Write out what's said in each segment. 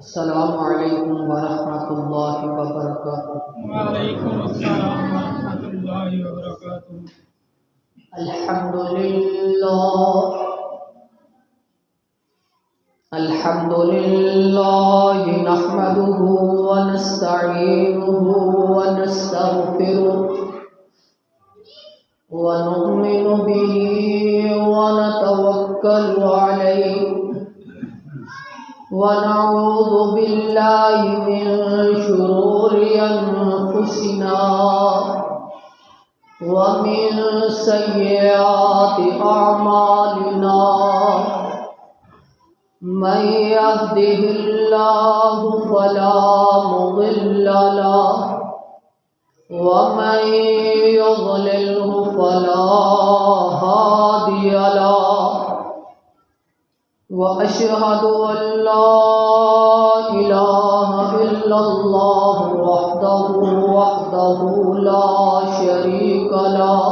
السلام علیکم ورحمۃ اللہ وبرکاتہ۔ وعلیکم السلام ورحمۃ اللہ وبرکاتہ۔ الحمد للہ نحمده ونستعینه ونستغفره ونؤمن به ونتوکل علیہ ونعوذ باللہ من شرور انفسنا ومن سیئات اعمالنا، من يهده الله فلا مضل له ومن يضلله فلا هادي له، وأشهد أن لا إله إلا الله وحده لا شريك له،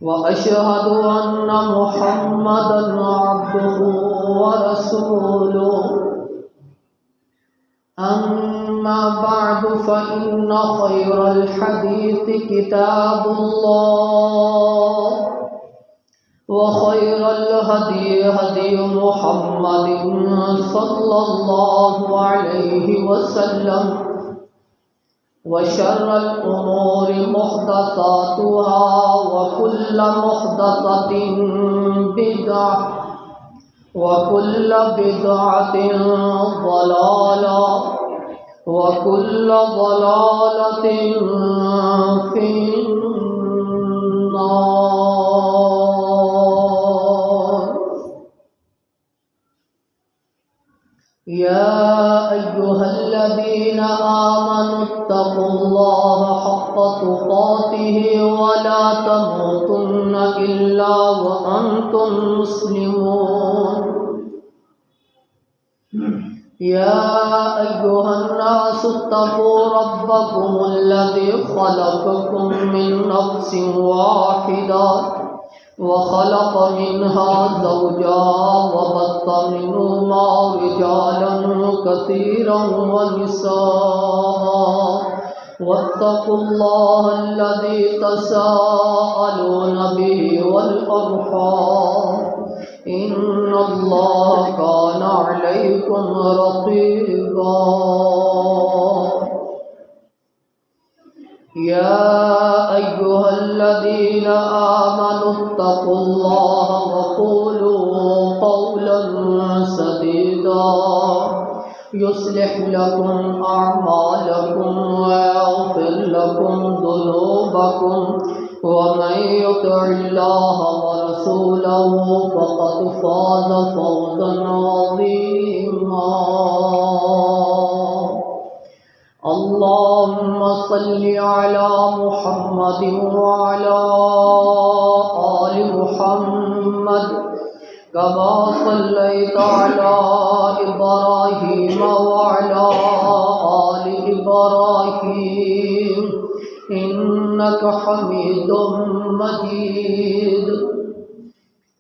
وأشهد أن محمدًا عبده ورسوله، أما بعد فإن خير الحديث كتاب الله، وخير الهدي هدي محمد صلى الله عليه وسلم، وشر الأمور محدثاتها وكل محدثة بدعة وكل بدعة ضلالة وكل ضلالة في النار۔ يا أيها الذين آمنوا اتقوا الله حق تقاته ولا تموتن إلا وأنتم مسلمون۔ يا أيها الناس اتقوا ربكم الذي خلقكم من نفس واحدة وخلق منها زوجها وبث منهما رجالا كثيرا ونساء، واتقوا الله الذي تساءلون به والأرحام، إن الله كان عليكم رقيبا۔ يا أيها الذين آمنوا اتقوا الله وقولوا قولا سديدا يصلح لكم أعمالكم ويغفر لكم ذنوبكم، ومن يطع الله ورسوله فقد فاز فوزا عظيما۔ اللهم صل على محمد وعلى آل محمد كما صليت على إبراهيم وعلى آل إبراهيم إنك حميد مجيد۔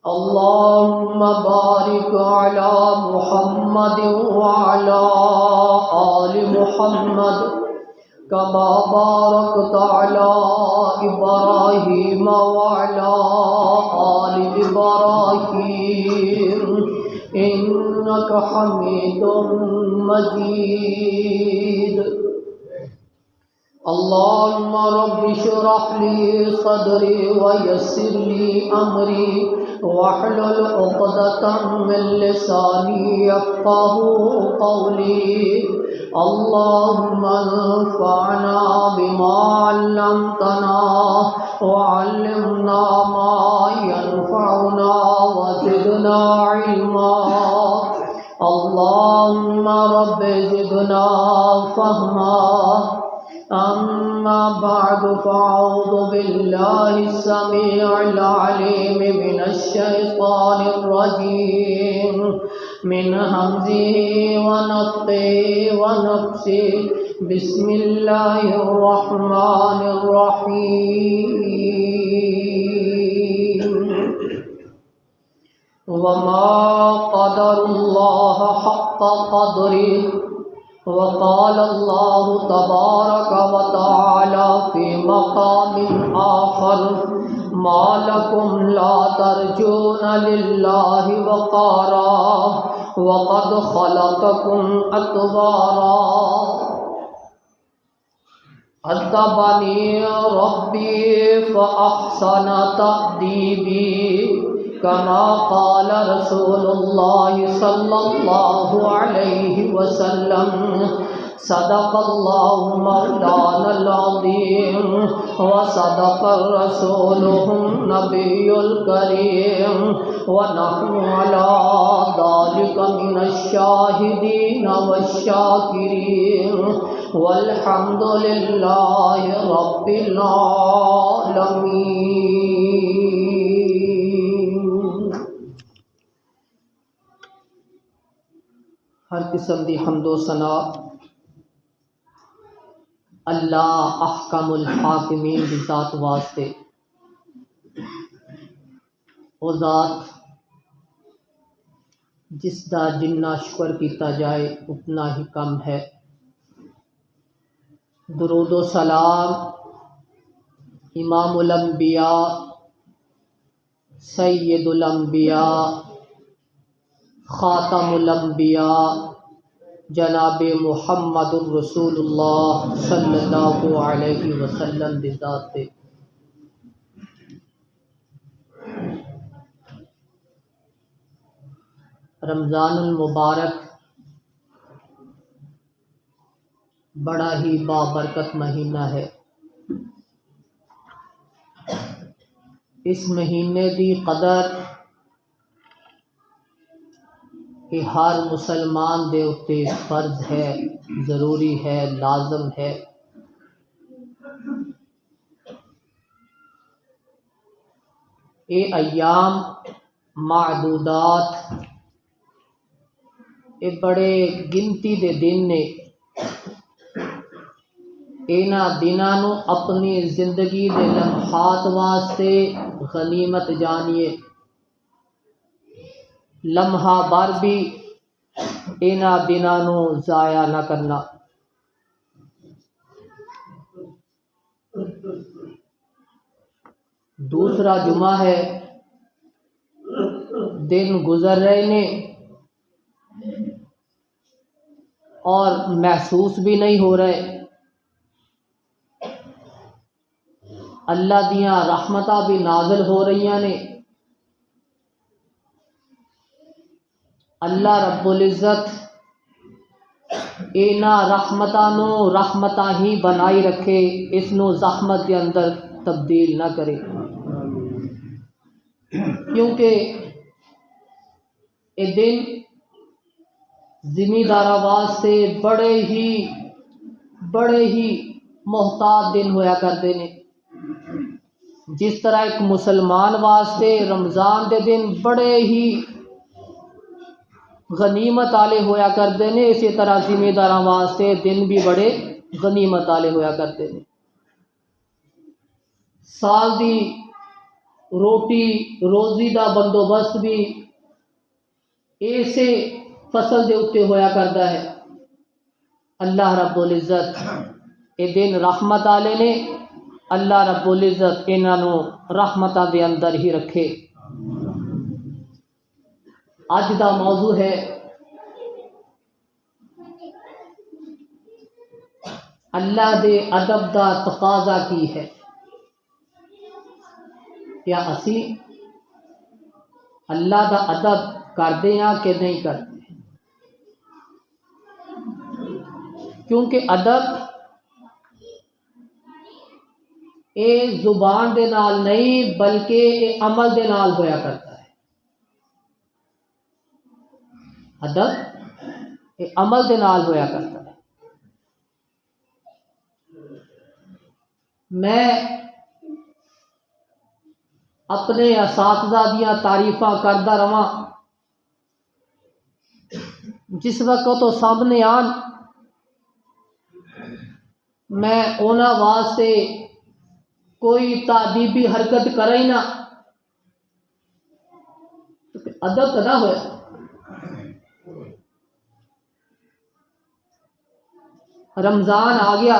اللهم بارك على محمد وعلى آل محمد كما باركت على إبراهيم وعلى آل إبراهيم إنك حميد مجيد۔ اللهم رب اشرح لي صدري ويسر لي أمري واحلل عقدة من لساني يفقهوا قولي۔ اللهم انفعنا بما علمتنا وعلمنا ما ينفعنا وزدنا علما۔ اللهم رب زدنا فهما۔ أما بعد فأعوذ بالله السميع العليم من الشيطان الرجيم من همزه ونفخه ونفسه، بسم الله الرحمن الرحيم۔ وما قدر الله حق قدره وقال الله تبارك وتعالى في مقام آخر ما لكم لا ترجون لله وقارا وقد خلقكم أطوارا أدبني ربي فأحسن تأديبي كما قال رسول الله صلى الله عليه وسلم صدق الله مولانا العظيم وصدق رسوله النبي الكريم ونحن على ذلك من الشاهدين والشاكرين والحمد لله رب العالمين. ہر قسم دی حمد و ثنا اللہ احکم الحاکمین دی ذات واسطے، او ذات جس دا جنہ شکر کیتا جائے اتنا ہی کم ہے۔ درود و سلام امام الانبیاء سید الانبیاء خاتم الانبیاء جناب محمد الرسول اللہ صلی اللہ علیہ وسلم دی ذات تے رمضان المبارک بڑا ہی بابرکت مہینہ ہے۔ اس مہینے دی قدر کہ ہر مسلمان دے اتے فرض ہے، ضروری ہے، لازم ہے۔ اے ایام معدودات، اے بڑے گنتی دے دن نے، انہاں دناں نو اپنی زندگی دے لمحات واسطے غنیمت جانیے، لمحہ بار بھی انہاں دناں نو ضائع نہ کرنا۔ دوسرا جمعہ ہے، دن گزر رہے نے اور محسوس بھی نہیں ہو رہے۔ اللہ دیاں رحمتاں بھی نازل ہو رہی نے۔ اللہ رب العزت اینا رحمتاں نو رحمتاں ہی بنائی رکھے، اس نو زحمت کے اندر تبدیل نہ کرے، کیونکہ یہ دن زمینداراں واسطے بڑے ہی محتاط دن ہویا کرتے ہیں۔ جس طرح ایک مسلمان واسطے رمضان دے دن بڑے ہی غنیمت والے ہویا کرتے ہیں، اسی طرح زمینداراں واسطے دن بھی بڑے غنیمت والے ہویا کرتے ہیں۔ سال دی روٹی روزی دا بندوبست بھی ایسے فصل دے اتے ہویا کرتا ہے۔ اللہ رب العزت یہ دن رحمت والے نے، اللہ رب العزت انہاں نو رحمتاں دے اندر ہی رکھے۔ اج دا موضوع ہے اللہ دے ادب دا تقاضا کی ہے، کیا اسی اللہ دا ادب کردے ہاں کہ نہیں کرتے؟ کیونکہ ادب اے زبان دے نال نہیں بلکہ اے عمل دے نال ہویا کرتا ہے۔ ادب اے عمل دے نال ہویا کرتا ہے۔ میں اپنے اساتذہ دیاں تعریفاں کردہ رواں، جس وقت تو سامنے آن میں اونا واسطے کوئی تعدیبی حرکت کرے نہ، ادب تو نہ ہویا. رمضان آ گیا،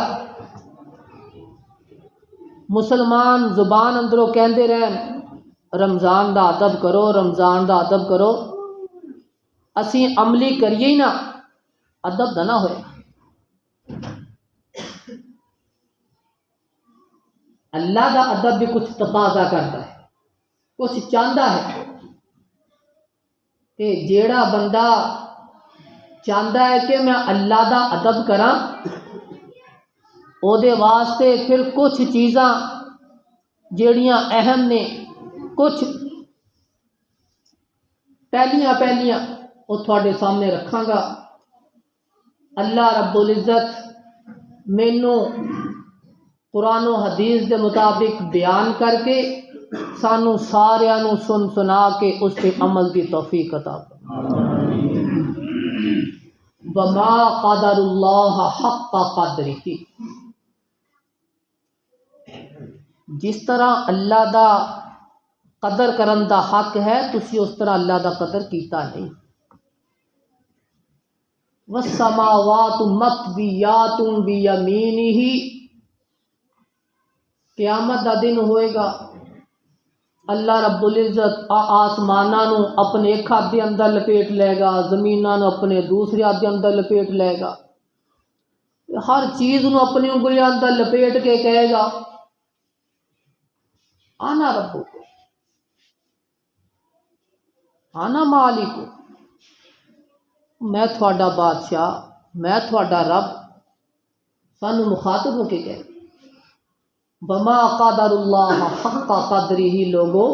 مسلمان زبان اندروں کہندے رہن رمضان دا ادب کرو، رمضان دا ادب کرو، اسی عملی کریے ہی نہ، ادب دا نہ ہوئے. اللہ دا ادب بھی کچھ تقاضا کرتا ہے، کچھ چاہتا ہے کہ جیڑا بندہ چاہتا ہے کہ میں اللہ دا ادب کراں، او دے واسطے پھر کچھ چیزاں جیڑیاں اہم نے، کچھ پہلیاں وہ تھوڑے سامنے رکھاں گا. اللہ رب العزت مینوں قرآن و حدیث دے مطابق بیان کر کے سانو ساریاں نو سن سنا کے اس پہ عمل کی توفیق عطا فرمائے. وما قدر اللہ حق قدرہ، جس طرح اللہ دا قدر کرن دا حق ہے تسی اس طرح اللہ دا قدر کیتا نہیں. والسماوات مطویات بیمینہ، قیامت دا دن ہوئے گا، اللہ رب العزت آسماناں نو اپنے ایک ہاتھ دے اندر لپیٹ لے گا، زمیناں نو اپنے دوسرے ہاتھ دے اندر لپیٹ لے گا، ہر چیز نو اپنی انگلیاں اندر لپیٹ کے کہے گا آنا ربکم، آنا مالک، میں تھوڑا بادشاہ، میں تھوڑا رب. سانو مخاطب ہو کے کہے وما قدر اللہ حق قدرہ، لوگو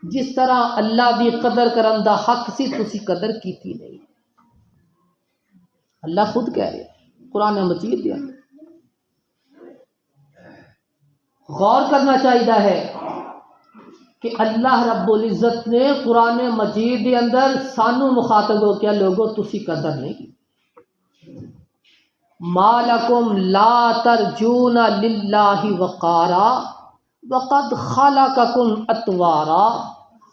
جس طرح اللہ دی قدر کرن دا حق سی تسی قدر کیتی نہیں. اللہ خود کہہ رہے قرآن مجید دے اندر. غور کرنا چاہیے ہے کہ اللہ رب العزت نے قرآن مجید دے اندر سانو مخاطب ہو کیا لوگو تسی قدر نہیں کی. ما لکم لا ترجون للہ وقارا وقد خلقکم اطوارا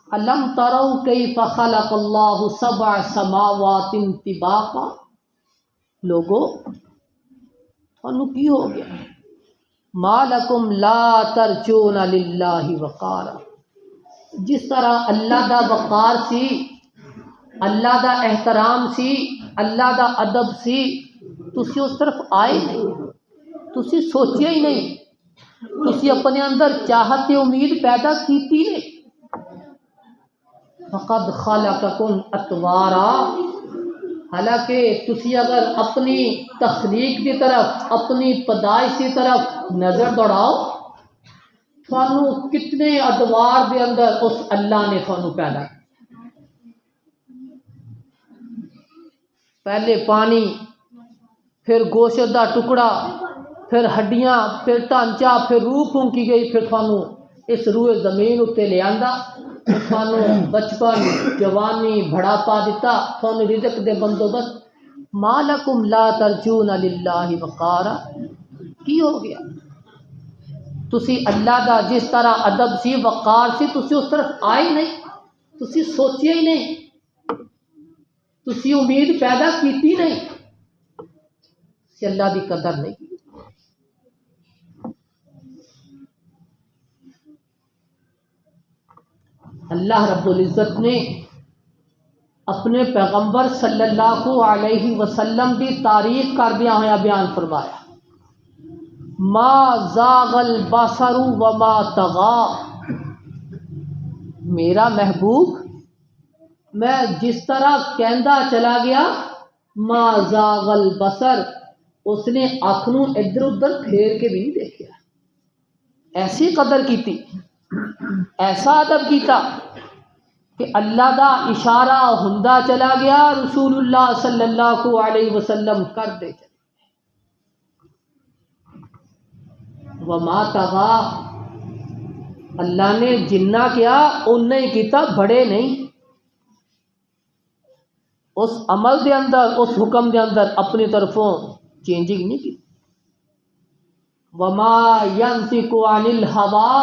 الم تروا کیف خلق اللہ سبع سماوات طباقا. لوگو تھانو کی ہو گیا؟ ما لکم لا ترجون للہ وقارا، جس طرح اللہ دا وقار سی، اللہ دا احترام سی، اللہ دا ادب سی، تسی اس طرف آئے نہیں، تسی سوچے ہی نہیں، تسی اپنے اندر چاہت امید پیدا کیتی نہیں. فقد خلقکم اطوارا، حالانکہ تسی اگر اپنی تخلیق کی طرف، اپنی پیدائش کی طرف نظر دوڑاؤ، تھانو کتنے ادوار دے اندر اس اللہ نے تھانو پیدا کیا. پہلے پانی، پھر گوشت دا ٹکڑا، پھر ہڈیاں، پھر ٹانچا، پھر روح پھونکی گئی، پھر تھانو اس روح زمین اتنے لے آندا، تھانو بچپن، جوانی، بڑھاپا دیتا، تھانو رزق دے بندوبست. ما لکم لا ترجون للہ وقارا، کی ہو گیا؟ تسی اللہ دا جس طرح ادب سی، وقار سی، تسی اس طرف آئے نہیں، تسی سوچے ہی نہیں، تسی امید پیدا کیتی نہیں کہ اللہ دی قدر نہیں کی. اللہ رب العزت نے اپنے پیغمبر صلی اللہ علیہ وسلم کی تعریف کردیا ہوا بیان فرمایا ما زاغ البصر وما طغى، میرا محبوب میں جس طرح کہندا چلا گیا، ما زاغ البصر، اس نے آنکھ نو ادھر ادھر پھیر کے بھی نہیں دیکھا، ایسی قدر کیتی، ایسا ادب کیتا کہ اللہ دا اشارہ ہندا چلا گیا، رسول اللہ صلی اللہ علیہ وسلم کرتے چلے. وما طغى، اللہ نے جنہ کیا انہیں ہی کیتا، بڑے نہیں. اس عمل دے اندر، اس حکم دے اندر اپنی طرفوں چینجنگ نہیں کی. وما ينطق عن الهوى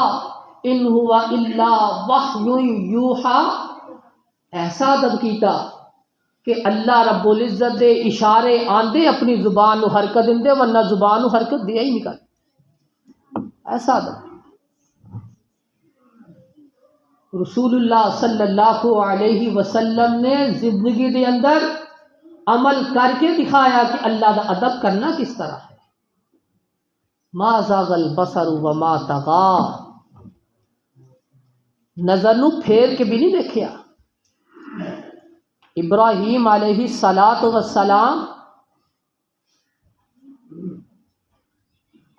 ان هو الا وحی یوحى، ایسا ادب کیتا کہ اللہ رب العزت دے اشارے آندے اپنی زبان نو حرکت دے ورنہ زبان نو حرکت دیا ہی نہیں کر. ایسا ادب. رسول اللہ صلی اللہ علیہ وسلم نے زندگی دے اندر عمل کر کے دکھایا کہ اللہ دا ادب کرنا کس طرح ہے. ما زاغ البصر وما طغى، نظر نو پھیر کے بھی نہیں دیکھیا. ابراہیم علیہ السلام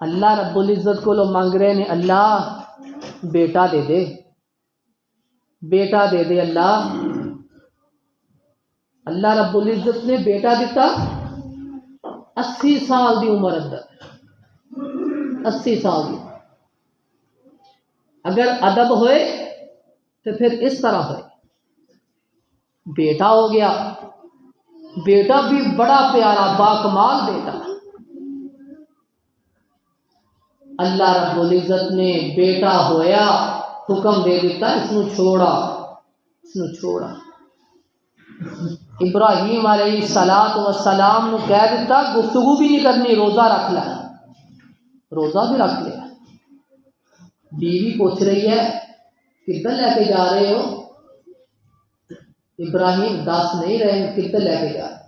اللہ رب العزت کو لو مانگ رہے نے اللہ بیٹا دے دے، بیٹا دے دے اللہ. اللہ رب العزت نے بیٹا دیتا 80 سال دی عمر اندر. 80 سال دی. اگر ادب ہوئے تو پھر اس طرح ہوئے. بیٹا ہو گیا، بیٹا بھی بڑا پیارا باکمال بیٹا. اللہ رب العزت نے بیٹا ہویا حکم دے دیتا اس نو چھوڑا، اس نو چھوڑا. ابراہیم علیہ السلام نو کہہ دیتا گفتگو بھی نہیں کرنی، روزہ رکھ لے. روزہ بھی رکھ لیا. بیوی پوچھ رہی ہے کدھر لے کے جا رہے ہو؟ ابراہیم دس نہیں رہے کدھر لے کے جا رہے.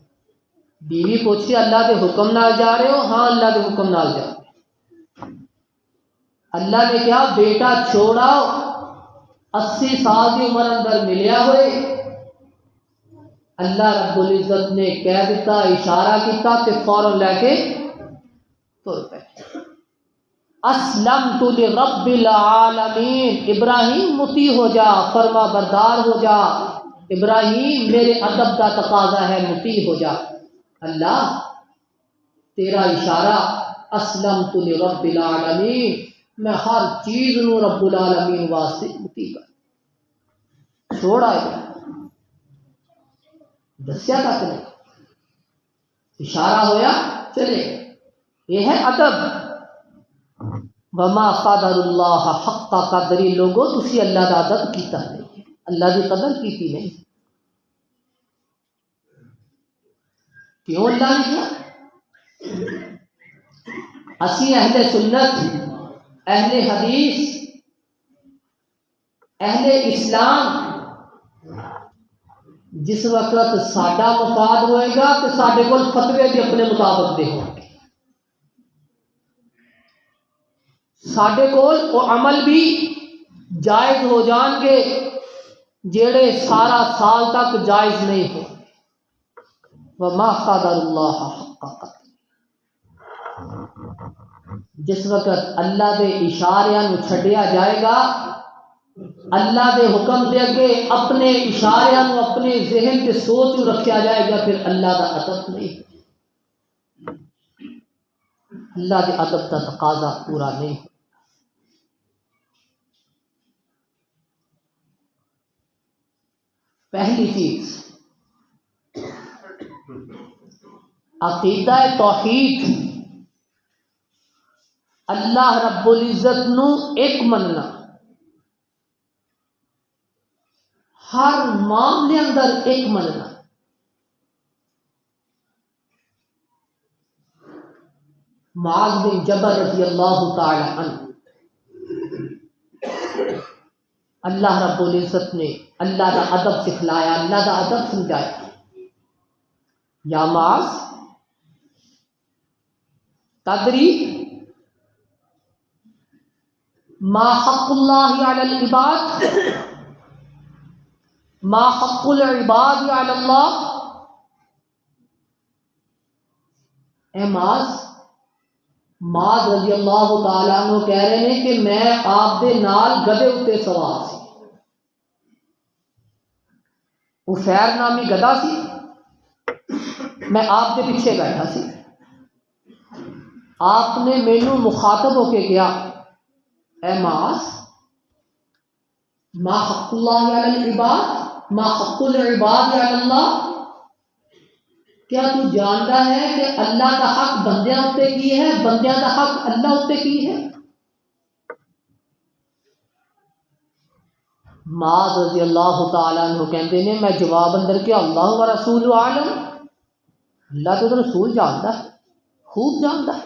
بیوی پوچھی اللہ دے حکم نال جا رہے ہو؟ ہاں اللہ دے حکم نال جا رہے. اللہ نے کیا بیٹا چھوڑا 80 سال کی عمر اندر ملیا ہوئے. اللہ رب العزت نے کہہ دیتا اشارہ کیتا تے فوراً لے کے تر پے. اسلمت لرب العالمین، ابراہیم مطیع ہو جا، فرما بردار ہو جا. ابراہیم میرے ادب کا تقاضا ہے مطیع ہو جا. اللہ تیرا اشارہ اسلمت لرب العالمین، میں ہر چیز نو رب العالمین واسطے مطیع کر. چھوڑا ہے دسیا تک نہیں، اشارہ ہویا چلے. یہ ہے ادب. وما قدر اللہ حق قدری، لوگو تسی اللہ کا ادب کیتا نہیں، اللہ کی قدر کیتی نہیں. کیوں اللہ نے کیا؟ اسی اہل سنت، اہل حدیث، اہل اسلام جس وقت ساڈا مفاد ہوئے گا تو ساڈے کول فتوے بھی اپنے مطابق دے ہوں گے. ساڈے کول وہ عمل بھی جائز ہو جان گے جڑے سارا سال تک جائز نہیں ہو. وما قدر اللہ حق قدر، جس وقت اللہ دے اشاریاں نو چھڈیا جائے گا، اللہ دے حکم دے اگے اپنے اشاریاں نو اپنے ذہن تے سوچ رکھیا جائے گا، پھر اللہ دا ادب نہیں، اللہ دے ادب کا تقاضا پورا نہیں. پہلی چیز عقیدہ توحید، اللہ رب العزت نو ایک مننا. ہر معاملے اندر ایک مننا. معاذ بن جبل رضی اللہ تعالی عنہ، اللہ رب العزت نے اللہ کا ادب سکھلایا، اللہ کا ادب سمجھایا. یا معاذ تدری ما حق اللہ علی العباد، ما حق العباد علی اللہ. اے معاذ رضی اللہ تعالیٰ عنہ کہہ رہے ہیں کہ میں آپ دے نال گدے اتے سوار سی. عفیر نامی گدا سی، میں آپ دے پیچھے بیٹھا سی. آپ نے مینوں مخاطب ہو کے کہا اے معاذ ما حق اللہ علی العباد، ما حق العباد علی اللہ. کیا تو جانتا ہے کہ اللہ کا حق بندیاں اتے کی ہے، بندیاں کا حق اللہ اتے کی ہے؟ معاذ رضی اللہ تعالیٰ عنہ کہتے ہیں میں جواب اندر کیا اللہ و رسول عالم، اللہ تو رسول جانتا ہے، خوب جانتا ہے۔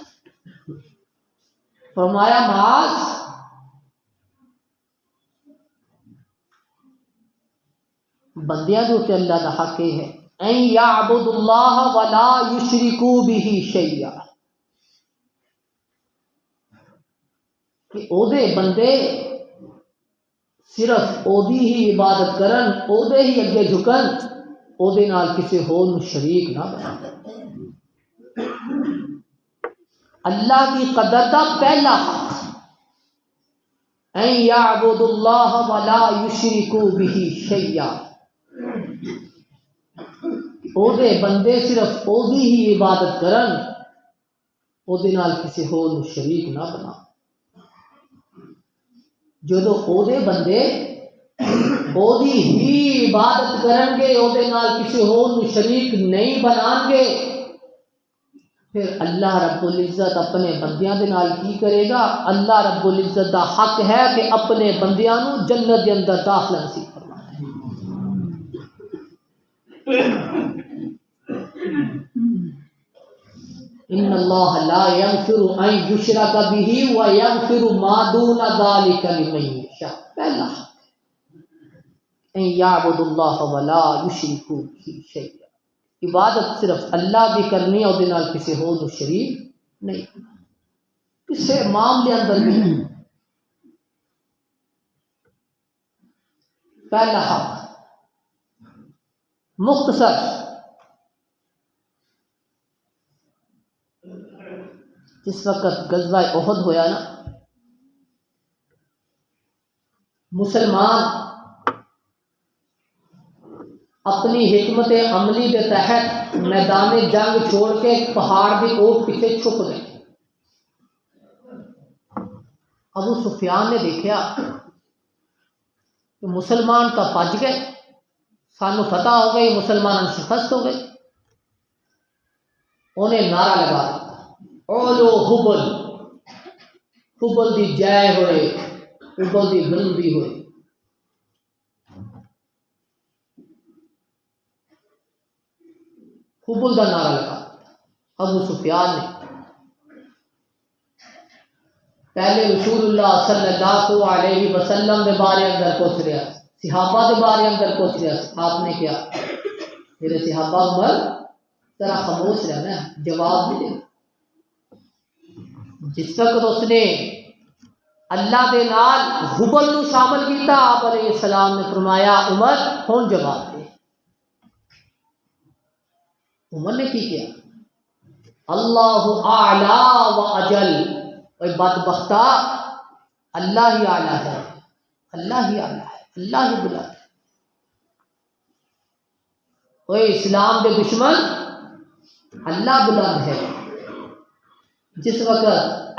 فرمایا معاذ بندیاں جو کہ اللہ کا حق ہے ان یعبد اللہ ولا یشرکو بہ شیئا، کہ او دے بندے صرف او دی ہی عبادت کرن، او دے ہی اگے جھکن، او دے نال کسی ہور نو شریک نہ بنان۔ اللہ کی قدر دا پہلا حق ان یعبد اللہ ولا یشرکو بہ شیئا، او دے بندے صرف او دی ہی عبادت کرن، او دے نال کسی ہور نو شریک نہ بنا۔ جدو او دے بندے او دی ہی عبادت کرن گے، او دے نال کسی ہور نو شریک نہیں بنان گے، پھر اللہ رب العزت اپنے بندیاں دے نال کی کرے گا؟ اللہ رب العزت دا حق ہے کہ اپنے بندیاں نو جنت دے اندر داخلہ نصیب فرمائے۔ ان اللہ لا یغفر ان یشرک بہ ویغفر ما دون ذلک لمن یشاء، پہلا ان یعبد اللہ ولا یشرک بہ شیئا، عبادت صرف اللہ دی کرنی ہے، اور نال کسی ہور نو شریک نہیں، کسی معاملے اندر بھی۔ پہلا حق مختصر، جس وقت غزوہ احد ہویا نا، مسلمان اپنی حکمت عملی کے تحت میدان جنگ چھوڑ کے پہاڑ کی اوٹ پیچھے چھپ گئے۔ ابو سفیان نے دیکھا کہ مسلمان تو بچ گئے، سانو فتح ہو گئی، مسلمان شکست ہو گئے۔ انہیں نعرہ لگا دیا اولو حبل، حبل دی جائے ہوئے، حبل دی بلندی ہوئے۔ حبل کا نعرہ لگا ابو سفیان نے۔ پہلے رسول اللہ صلی اللہ علیہ وسلم کے بارے اندر پوچھ رہا، صحابہ کے بارے اندر پوچھ رہا، آپ نے کیا میرے صحابہ عمر ذرا خاموش رہنا، جواب دے۔ جس وقت اس نے اللہ دے نال حبل نو شامل کیتا، آپ علیہ السلام نے فرمایا عمر ہن جواب دے۔ عمر نے کی کیا؟ اللہ اعلی و اجل، اے بدبختہ، اللہ ہی اعلی ہے، اللہ ہی اعلی ہے، اللہ ہی بلند ہے۔ اے اسلام کے دشمن، اللہ بلند ہے۔ جس وقت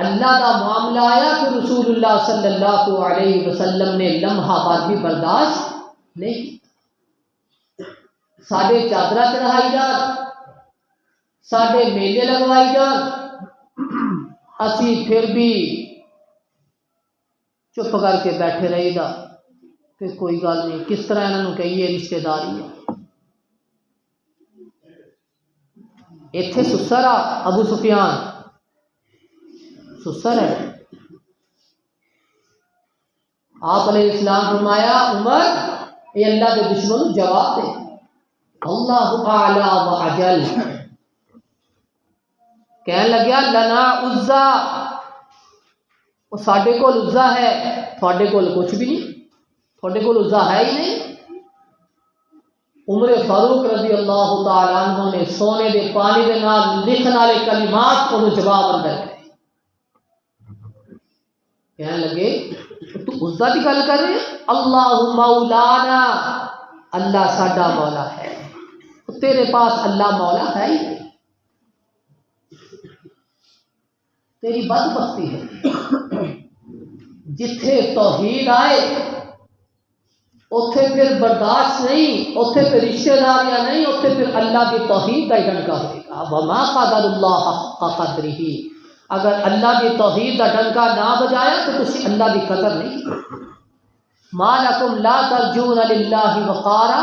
اللہ کا معاملہ آیا تو رسول اللہ صلی اللہ علیہ وسلم نے لمحہ بعد بھی برداشت نہیں کی۔ ساڈے چادرہ چڑھائی جان، ساڈے میلے لگوائی جان، اسی پھر بھی چپ کر کے بیٹھے رہی دا کہ کوئی گل نہیں، کس طرح انہوں کہیے رشتہ داری ہے۔ ایتھے سسر آ ابو سفیان، سسر ہے۔ آپ علیہ السلام فرمایا عمر یہ اللہ کے دشمنوں جواب دے، اللہ اعلی و اجل۔ کہنے لگیا لنا عزا، وہ ساڈے کول عزا ہے، تھوڑے کول کچھ بھی نہیں، تھوڑے کول عزا ہے ہی نہیں۔ عمر فاروق رضی اللہ تعالی عنہ نے سونے دے پانی دے نال لکھن والے کلمات کو جواب اندر گئے۔ کہنے لگے تو عزا کی گل کر رہے ہیں، اللہ مولانا، اللہ ساڈا مولا ہے، تیرے پاس اللہ مولا ہے ہی نہیں۔ تیری بدبختی ہے، جتھے توحید آئے اوتھے پھر برداشت نہیں، اوتھے پھر رشتہ داریاں نہیں، اوتھے پھر اللہ کی توحید کا ڈنکا ہوئے گا۔ وما قدر اللہ حق قدرہ، اگر اللہ کی توحید کا ڈنکا نہ بجایا تو تسی اللہ کی قدر نہیں کی۔ ما لکم لا ترجون للہ وقارا،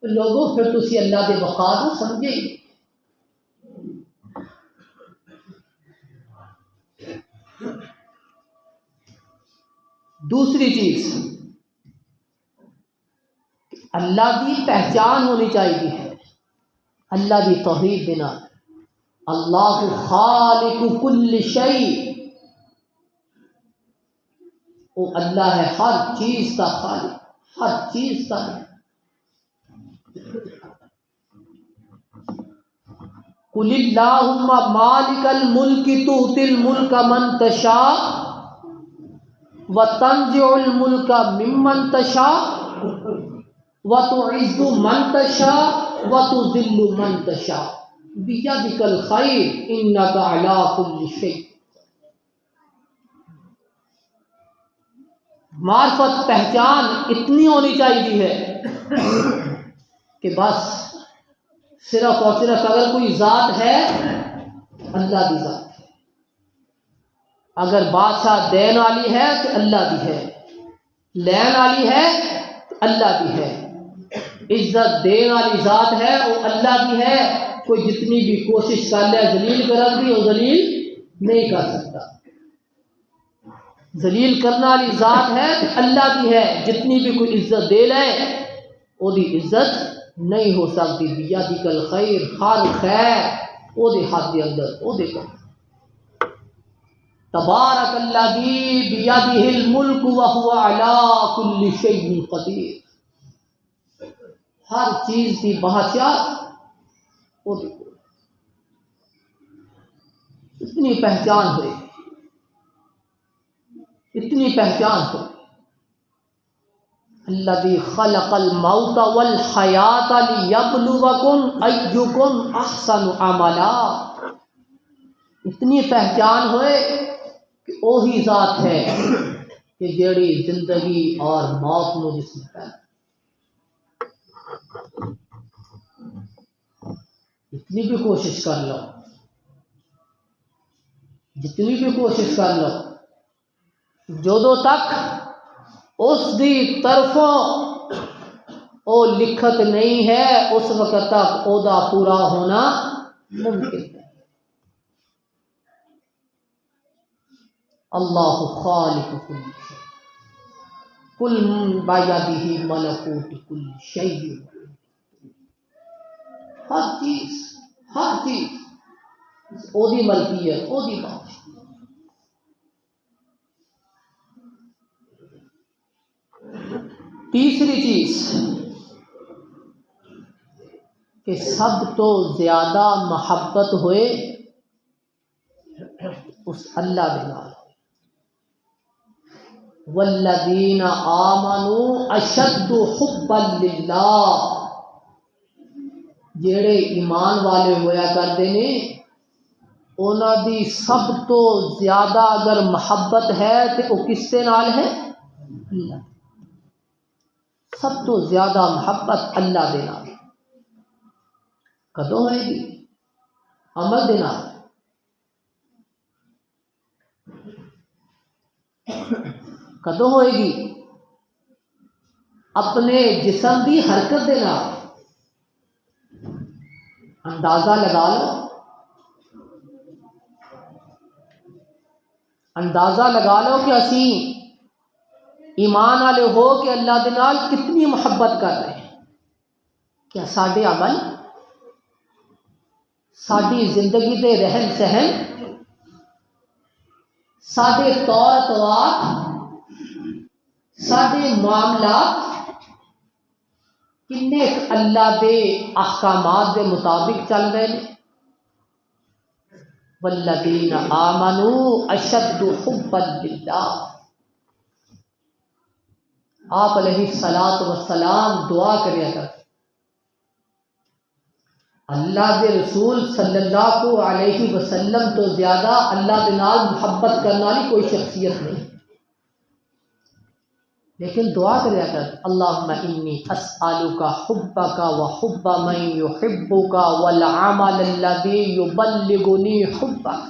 لوگوں پھر تسی اللہ دے وقار کو سمجھے گی۔ دوسری چیز اللہ کی پہچان ہونی چاہیے ہے، اللہ کی توحید بنا، اللہ خالق کل شیء، وہ اللہ ہے ہر چیز کا خالق، ہر چیز کا ہے۔ قل اللہم مالک الملک تؤتی الملک من تشاء وتنزع الملک ممن تشاء وتعز من تشاء وتذل من تشاء بیدک الخیر انک علی کل شیء۔ معرفت پہچان اتنی ہونی چاہیے ہے کہ بس صرف اور صرف اگر کوئی ذات ہے اللہ کی ذات ہے، اگر بادشاہ دین والی ہے تو اللہ کی ہے، لین والی ہے تو اللہ کی ہے، عزت دین والی ذات ہے وہ اللہ کی ہے، کوئی جتنی بھی کوشش کر لے ذلیل کرن دی وہ ذلیل نہیں کر سکتا، ذلیل کرنے والی ذات ہے تو اللہ کی ہے، جتنی بھی کوئی عزت دے لے وہ دی عزت نہیں ہو سکتی۔ بیدک الخیر، ہر خیر او دے ہاتھ دے اندر، او دے کر تبارک الذی بیدہ الملک وہو علی کل شیء قدیر، ہر چیز کی بادشاہ او دے کر اتنی پہچان ہوئے، اتنی پہچان ہوئے۔ الذی خلق الموت والحیات لیبلوکم ایکم احسن عملا، اتنی پہچان ہوئے کہ وہی ذات ہے کہ جیڑی زندگی اور موت نو جس میں پیدا، جتنی بھی کوشش کر لو، جتنی بھی کوشش کر لو، جدوں تک اس دی طرفوں او لکھت نہیں ہے اس وقت تک او دا پورا ہونا ممکن ہے۔ اللہ خالق کل شیء، کل بیدہ ملکوت کل شیء، ہر چیز او دی ملکیت، او دی بات۔ تیسری چیز کہ سب تو زیادہ محبت ہوئے اس اللہ دے نال، والذین آمنوا اشد حبا للہ، جڑے ایمان والے ہویا کرتے نے انہاں دی سب تو زیادہ اگر محبت ہے تو وہ کس کے نال ہے؟ اللہ، سب تو زیادہ محبت اللہ دے نال۔ کدوں ہوئے گی؟ عمل دے نال، کدوں ہوئے گی؟ اپنے جسم دی حرکت دے نال۔ اندازہ لگا لو، اندازہ لگا لو کہ اسی ایمان والے ہو کہ اللہ دے نال کتنی محبت کر رہے ہیں، کیا ساڈے عمل، ساڈی زندگی دے رہن سہن، ساڈے طور اطوار، ساڈے معاملات کنے اللہ دے احکامات دے مطابق چل رہے ہیں؟ والذین آمنوا اشد حبا للہ۔ آپ علیہ الصلوۃ والسلام دعا کریا کرتے، اللہ دے رسول صلی اللہ علیہ وسلم تو زیادہ اللہ دے نال محبت کرنے والی کوئی شخصیت نہیں، لیکن دعا کریا کرتے، اللہم انی اسألک حبک وحب من یحبک والعمل الذی یبلغنی حبک۔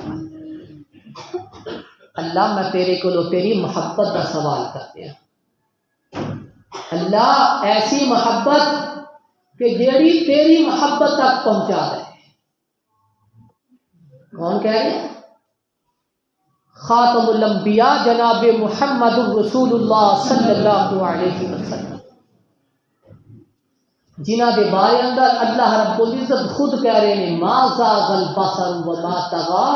اللہ میں تیرے کو تیری محبت کا سوال کرتے ہیں، اللہ ایسی محبت کہ جیڑی تیری محبت تک پہنچا دے. کون کہہ رہے ہیں؟ خاتم الانبیاء جناب محمد رسول اللہ صلی اللہ علیہ وسلم، جنہ دے بارے اندر اللہ رب العزت خود کہہ رہے ہیں ما زاغ البصر وما طغى.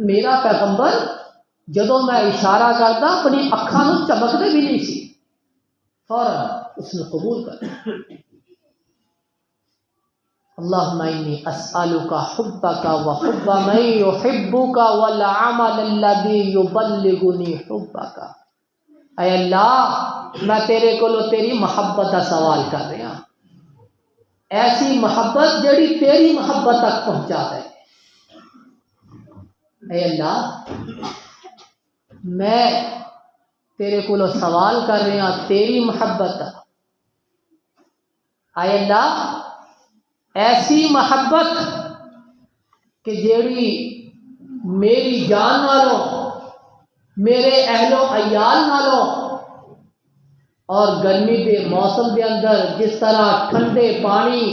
میرا پیغمبر جدوں میں اشارہ کردا اپنی اکھاں نوں چمکدے بھی نہیں سی، فوراً اس نے قبول کر لیا. اللہم انی اسألک حبک وحب من یحبک والعمل الذی یبلغنی حبک. اے اللہ میں تیرے کولو تیری محبت کا سوال کر رہا ہوں، ایسی محبت جڑی تیری محبت تک پہنچا دے. اے اللہ میں تیرے کولو سوال کر رہا ہوں تیری محبت کا. اے اللہ ایسی محبت کہ جیڑی میری جان نالوں، میرے اہل و عیال نالوں، اور گرمی دے موسم دے اندر جس طرح ٹھنڈے پانی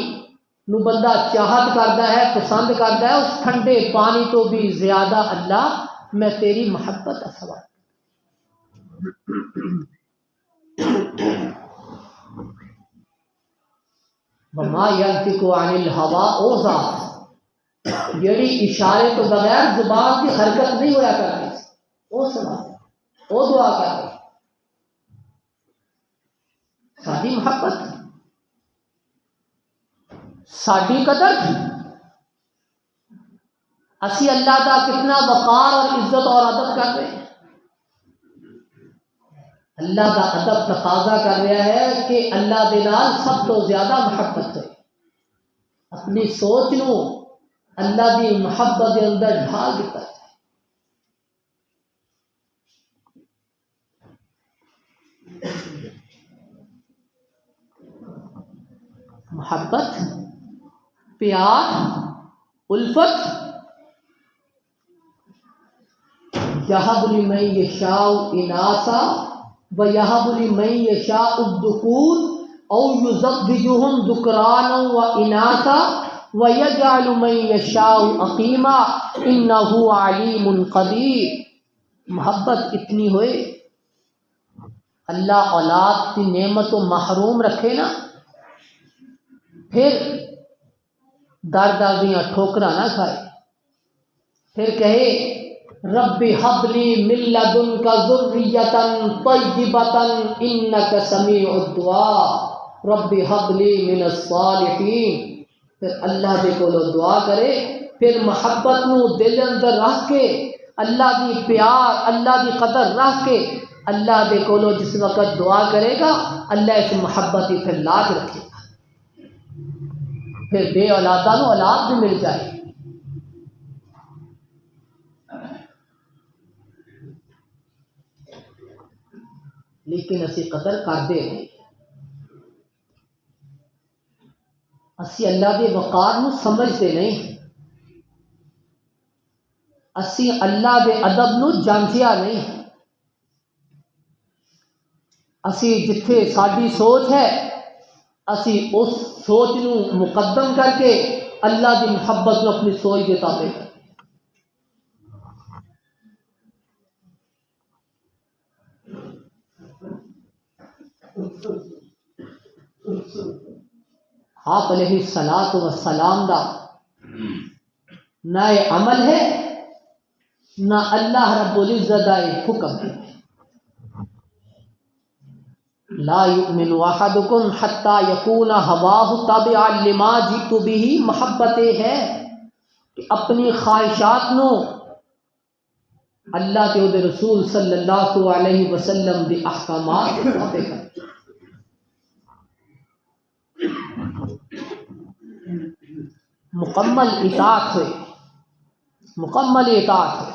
نو بندہ چاہت کرتا ہے، پسند کرتا ہے، اس ٹھنڈے پانی تو بھی زیادہ اللہ میں تیری محبت کا سوال. وما ينطق عن الهوى، او ذات جڑی اشارے تو بغیر زبان کی حرکت نہیں ہویا کرتی، او سنا، او دعا کر رہی. ساری محبت، ساری قدر، اسی اللہ کا کتنا وقار اور عزت اور ادب کر رہے ہیں. اللہ کا ادب تقاضا کر رہا ہے کہ اللہ دے نال سب تو زیادہ محبت ہے. اپنی سوچ نو اللہ دی محبت دے اندر ڈھال دیتا ہے. محبت، پیار، الفت یہب لمن یشاء اناثا وَيَهَبُ لِمَن يَشَاءُ الذُّكُورَ أَوْ يُزَوِّجُهُمْ ذُكْرَانًا وَإِنَاثًا وَيَجْعَلُ مَن يَشَاءُ عَقِيمًا إِنَّهُ عَلِيمٌ قَدِيرٌ. محبت اتنی ہوئے اللہ اولاد کی نعمت و محروم رکھے نا، پھر در در دیاں ٹھوکراں نہ کھائے، پھر کہے رب ہب لی من لدنک ذریۃ طیبۃ انک سمیع الدعاء رب ہب لی من الصالحین. پھر اللہ دے کولو دعا کرے، پھر محبت نو دل اندر رکھ کے، اللہ دی پیار، اللہ دی قدر رکھ کے اللہ دے کولو جس وقت دعا کرے گا اللہ اس محبت ہی پھر لاج رکھے گا، پھر بے اولادہ نو اولاد بھی مل جائے. لیکن اسی قدر کرتے نہیں، اسی اللہ کے وقار نو سمجھتے نہیں، اسی اللہ کے ادب نو جانچیا نہیں. اسی جتھے ساری سوچ ہے اسی اس سوچ نو مقدم کر کے اللہ کی محبت نو اپنی سوچ کے تابع کر. آپ علیہ الصلاۃ والسلام دا نہ یہ عمل ہے نہ اللہ رب العزت دا یہ حکم ہے. لا یؤمن احدکم حتی یکون ہواہ تابعا لما جئت بہ. محبت ہے کہ اپنی خواہشات نو اللہ کے دے رسول صلی اللہ علیہ وسلم دی احکامات کے تابع کرے. مکمل اطاعت ہوئے، مکمل اطاعت ہوئے.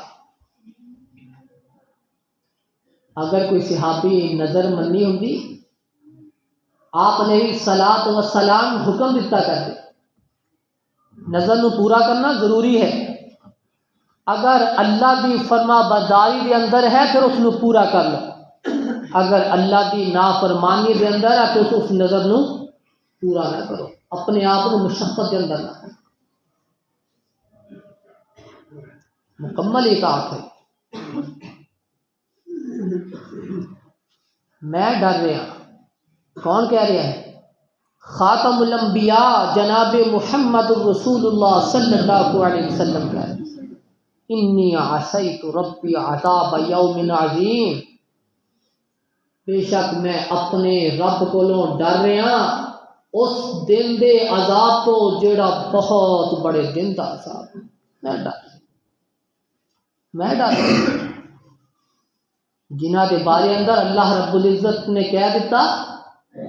اگر کوئی صحابی نظر منی ہوندی آپ نے صلاۃ و سلام حکم دیتا کرتے، نظر نو پورا کرنا ضروری ہے. اگر اللہ کی فرما برداری دے اندر ہے پھر اس نو پورا کر لو. اگر اللہ دی نافرمانی دے اندر ہے تو اس نظر نو پورا نہ کرو، اپنے آپ کو مشقت دے اندر نہ کرو، مکمل اطاعت ہے۔ میں ڈر رہا، کون کہہ رہا ہے؟ خاتم الانبیاء جناب محمد الرسول اللہ صلی اللہ علیہ وسلم کا ہے، انی عصیت ربی عذاب یوم عظیم، بے شک میں اپنے رب کولوں ڈر رہا اس دن دے عذاب تو جیڑا بہت بڑے دن دا عذاب ہے۔ میں ڈر جنہ دے بارے اندر اللہ رب العزت نے کہہ دیتا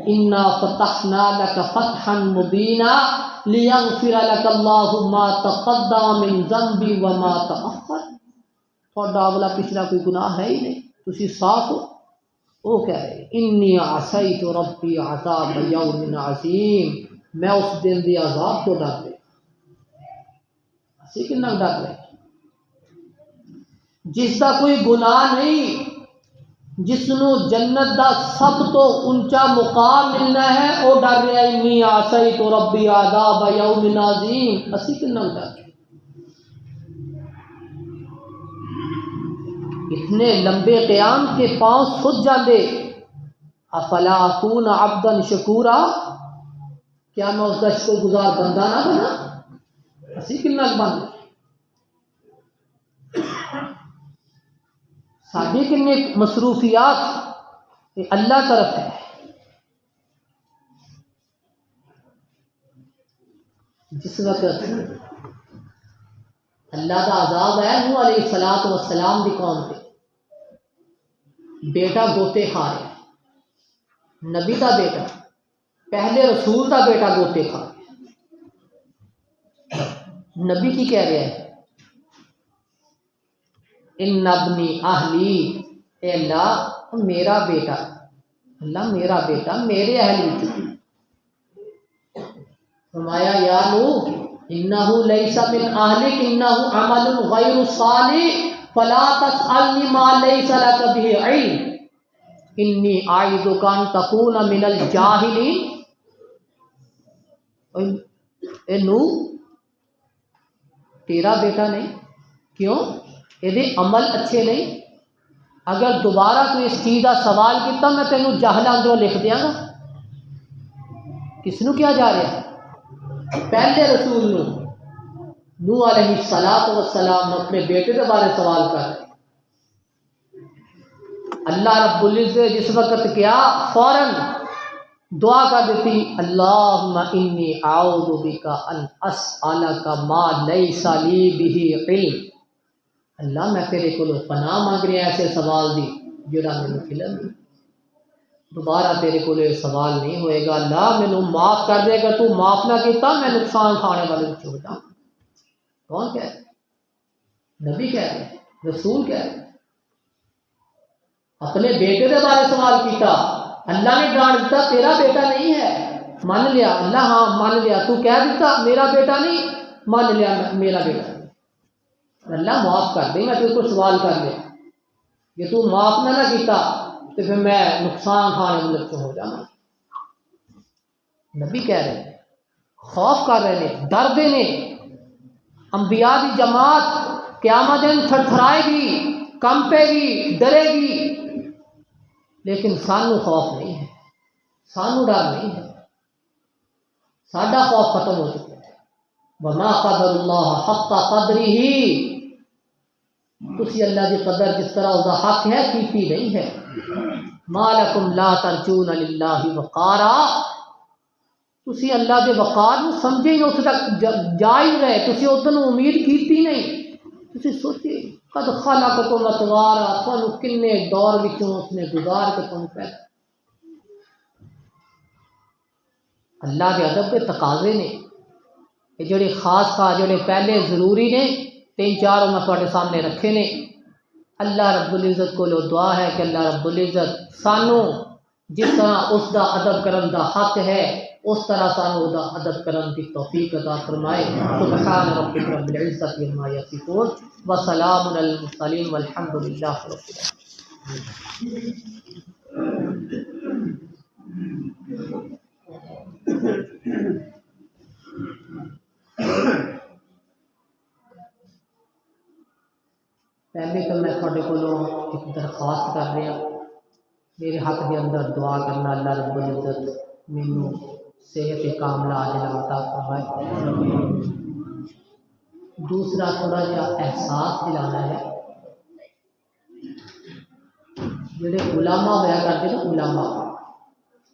انا فتحنا لک فتحا مبینا لیغفر لک اللہ ما تقدم من ذنبی وما تأخر، تھوڑا اگلا پچھلا کوئی گناہ ہے ہی نہیں، تسی صاف ہو۔ وہ کہہ رہے انی عصیت ربی عذاب یوم عظیم، میں اس دن دی عذاب تو ڈر رہے، اسی کنا ڈر رہے جس کا کوئی گناہ نہیں، جس نو جنت دا سب تو اونچا مقام ملنا ہے، وہ ڈر رہا ہے انی عصیت ربی عذاب یوم عظیم، اسی کنا ڈر رہے۔ اتنے لمبے قیام کے پاؤں سج جاندے، افلا اکون عبدا شکورا، کیا میں اس کا شکر گزار بندہ نہ بنا؟ اسی کنا بن ساری کنے مصروفیات اللہ طرف ہے۔ جس وقت اللہ کا عذاب ہے نوح علیہ الصلوۃ والسلام دی قوم پہ، بیٹا گوتے کھا رہا ہے، نبی کا بیٹا، پہلے رسول کا بیٹا گوتے کھا رہا ہے، نبی کی کہہ رہا ہے ان ابنی اہلی، اے اللہ میرا بیٹا، اللہ میرا بیٹا میرے اہل وچ، فرمایا یا نوح انہ لیس من اہلک انہ عمل غیر صالح فلا تسألنی ما لیس لک به علم انی اعظک ان تکون من الجاہلین۔ اے نوح تیرا بیٹا نہیں، کیوں؟ یہ عمل اچھے نہیں، اگر دوبارہ کوئی اس چیز کا سوال کیتا میں تینوں جہل اندروں لکھ دیاں گا۔ کس نو کیا جا رہا ہے؟ پہلے رسول نوح علیہ السلام اپنے بیٹے کے بارے سوال کر رہے، اللہ رب العزت جس وقت کیا فوراً دعا کر دیتی اللہم انی اعوذ بک ان اسألک ما لیس لی بہ علم، اللہ میں تیرے کو پناہ مانگ رہا ایسے سوال دی جڑا میں علم نہیں، دوبارہ تیرے کو سوال نہیں ہوئے گا، اللہ میں معاف کر دے گا، تو معاف نہ کیتا میں نقصان کھانے والے ہو جاؤں۔ کون کہہ رہے؟ نبی کہہ رہے، رسول کہہ رہے، اپنے بیٹے کے بارے سوال کیتا، اللہ نے ڈانٹ دیتا تیرا بیٹا نہیں ہے، مان لیا اللہ ہاں مان لیا، تو کہہ دیتا میرا بیٹا نہیں، مان لیا میرا بیٹا، اللہ معاف کر دے گا، تو کو سوال کر لیا، یہ تو معاف نہ کیتا تو پھر میں نقصان کھانے والے تو ہو جانا۔ نبی کہہ رہے ہیں، خوف کر رہے ہیں، ڈر دینے، انبیاء کی جماعت قیامت دن تھر تھرائے گی، کمپے گی، ڈرے گی، لیکن سانو خوف نہیں ہے، سانو ڈر نہیں ہے، ساڈا خوف ختم ہو چکا ہے۔ وما قدر اللہ حق قدرہ، تسی اللہ کی قدر جس طرح اس کا حق ہے کیتی نہیں ہے۔ ما لکم لا ترجون للہ وقارا، تسی اللہ دے وقار نو سمجھے نہیں، اتنے تک جا ہی رہے، تسی ادھر امید کیتی نہیں، تسی سوچے قد خلقکم اطوارا، تھانو کنے دور وچوں اس نے گزار کے تھانو پیدا، اللہ کے ادب کے تقاضے نے یہ جڑے خاص جڑے پہلے ضروری نے تین چار میں تھوڑے سامنے رکھے نے۔ اللہ رب العزت کو دعا ہے کہ اللہ رب العزت سانو جس طرح اس دا ادب کرن دا حق ہے اس طرح سانو دا ادب کرن کی توفیق عطا فرمائے۔ سبحان ربک رب العزت عما یصفون وسلام علی المرسلین والحمد للہ رب العالمین۔ پہلے تو میں تھوڑے کو ایک درخواست کر رہا، میرے حق کے اندر دعا کرنا اللہ رب العزت مینوں صحت کاملہ عاجلہ عطا فرمائے۔ دوسرا تھوڑا جہا احساس دلانا ہے، جڑے علماء ہوا کرتے ہیں، علماء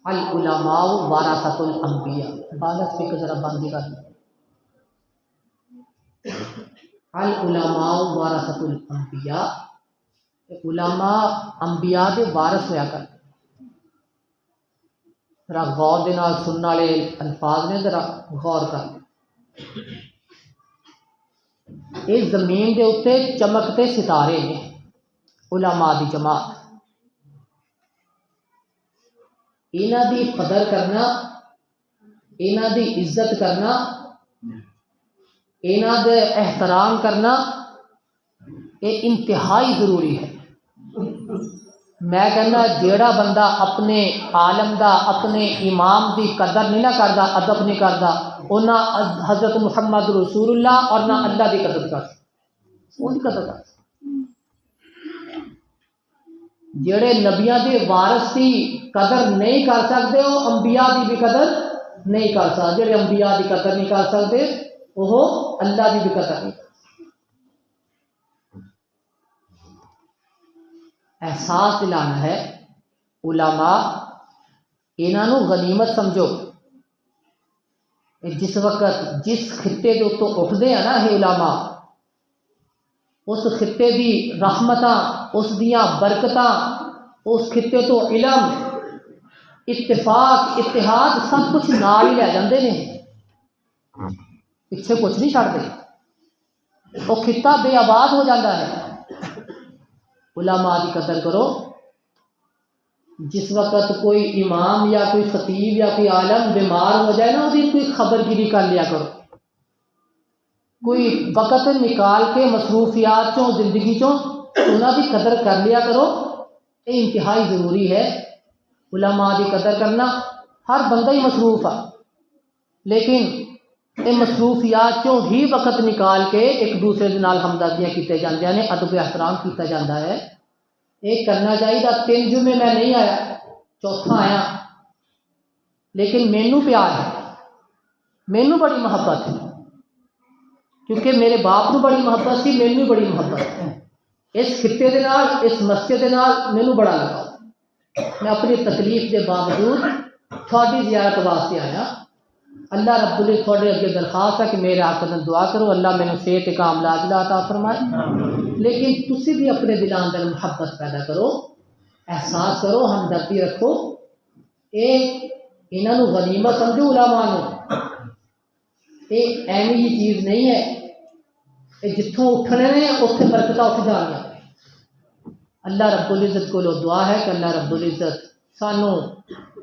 العلماء ورثۃ الانبیاء، بعد اسپیکر ذرا بند کر دیں۔ العلماء ورثۃ الانبیاء، علماء انبیاء دے وارث ہوا کرتے۔ ذرا غور دے نال سننے والے الفاظ نے، ذرا غور کر۔ اس زمین دے اتنے چمکتے ستارے نے علماء دی جماعت، انہاں دی قدر کرنا، انہاں دی عزت کرنا، انہاں دے احترام کرنا یہ انتہائی ضروری ہے۔ میں کہنا جیڑا بندہ اپنے عالم دا، اپنے امام دی قدر نہیں نہ کردا، ادب نہیں کردا، وہ نہ حضرت محمد رسول اللہ اور نہ اللہ دی قدر کردا، وہ دی قدر کردا۔ جڑے نبیاں دے وارث دی قدر نہیں کر سکتے، وہ انبیاء دی بھی قدر نہیں کر سکتے۔ جڑے انبیاء دی قدر نہیں کر سکتے، وہ اللہ دی بھی قدر نہیں۔ احساس دلانا ہے علماء، انہوں غنیمت سمجھو۔ جس وقت جس خطے کے اتوں اٹھتے ہیں نا یہ علماء، اس خطے دی رحمتاں، اس دیاں برکتاں، اس خطے تو علم، اتفاق، اتحاد سب کچھ نال ہی لے جاندے نے، پیچھے کچھ نہیں چھڑتے، وہ خطہ بے آباد ہو جاتا ہے۔ علماء کی قدر کرو۔ جس وقت کوئی امام یا کوئی خطیب یا کوئی عالم بیمار ہو جائے نا، وہ کوئی خبر گیری کر لیا کرو، کوئی وقت نکال کے مصروفیات چوں زندگی چوں انہاں کی قدر کر لیا کرو۔ یہ انتہائی ضروری ہے علماء کی قدر کرنا۔ ہر بندہ ہی مصروف ہے، لیکن یہ مصروفیات چوں ہی وقت نکال کے ایک دوسرے کے نال ہمدردیاں کیتے جاندے ہیں، ادب احترام کیتا جاتا ہے۔ یہ کرنا چاہیے۔ 3 جمعے میں نہیں آیا، چوتھا آیا، لیکن مینوں پیار ہے، مینوں بڑی محبت ہے، کیونکہ میرے باپ کو بڑی محبت سی، مینوں بڑی محبت ہے۔ اس خطے دے نال، اس مسجد دے نال مینوں بڑا لگا۔ میں اپنی تکلیف کے باوجود تھوڑی زیارت واسطے آیا۔ اللہ رب العزت تھوڑے اگے درخواست ہے کہ میرے حق میں دعا کرو، اللہ مینوں صحت کاملہ عاجلہ عطا فرمائے۔ لیکن تسی بھی اپنے دلاں اندر محبت پیدا کرو، احساس کرو، ہمدردی رکھو۔ انہاں نوں غنیمت سمجھو علماء نوں۔ یہ ایویں جی چیز نہیں ہے، یہ جتھوں اٹھنے نے اتنے برکتاں اٹھ جانیاں۔ اللہ رب العزت کو دعا ہے کہ اللہ رب العزت سانوں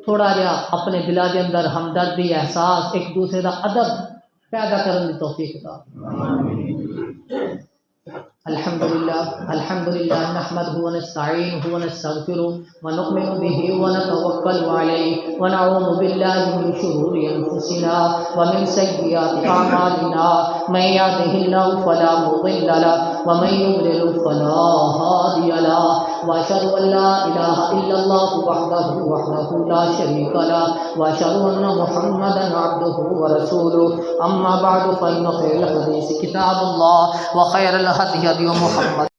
تھوڑا جہا اپنے دلاں دے اندر ہمدردی، احساس، ایک دوسرے کا ادب پیدا کرنے کی توفیق عطا۔ الحمدللہ نحمدہ ونستعینہ ونستغفرہ ونؤمن بہ ونتوکل علیہ ونعوذ باللہ من شرور انفسنا ومن سیئات اعمالنا، من یہدہ اللہ فلا مضل لہ ومن یضلل فلا ہادی لہ، واشہد ان لا الہ الا اللہ وحدہ لا شریک لہ، واشہد ان محمدا عبدہ ورسولہ۔ اما بعد فإن خیر الحدیث کتاب اللہ وخیر الہدی ہدی محمد